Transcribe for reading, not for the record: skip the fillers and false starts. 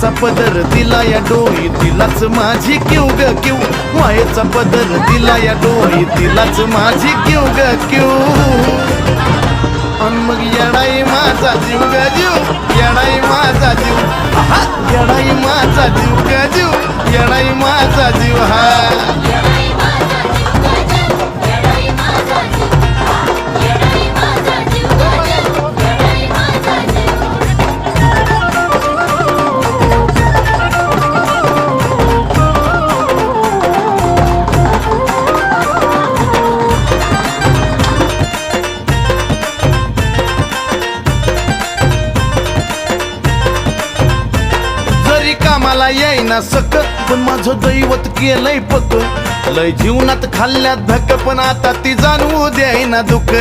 मायेचा पदर दिला या डोई तिलाच माझी क्यू ग क्यू मायेचा पदर दिला या डोई तिलाच माझी क्यू ग क्यू अन मग येडाई माझा जीव ग जीव येडाई माझा जीव हा येडाई माझा जीव ग जीव येडाई माझा जीव हा कामाला येईना सक पण माझं दैवत केलंय पक लय जीवनात खाल्ल्यात धक पण आता ती जाणवू द्यायना दुःख